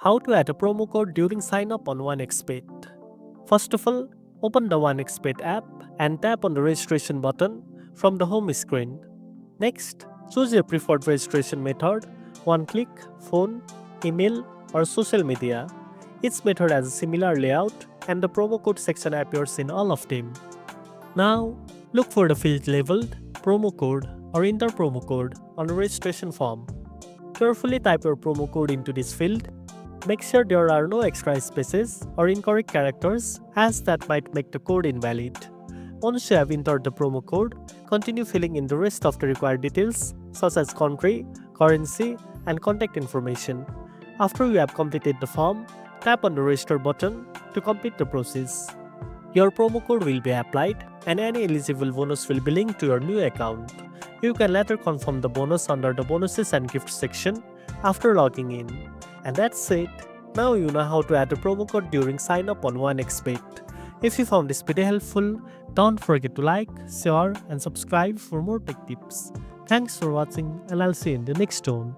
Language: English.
How to add a promo code during sign up on OneXBet. First of all, open the OneXBet app and tap on the registration button from the home screen. Next, choose your preferred registration method, one click, phone, email, or social media. Each method has a similar layout and the promo code section appears in all of them. Now, look for the field labeled promo code or enter promo code on the registration form. Carefully type your promo code into this field. Make sure there are no extra spaces or incorrect characters as that might make the code invalid. Once you have entered the promo code, continue filling in the rest of the required details such as country, currency, and contact information. After you have completed the form, tap on the register button to complete the process. Your promo code will be applied and any eligible bonus will be linked to your new account. You can later confirm the bonus under the bonuses and gifts section after logging in. And that's it. Now you know how to add a promo code during sign up on OneXBet. If you found this video helpful, don't forget to like, share, and subscribe for more tech tips. Thanks for watching, and I'll see you in the next one.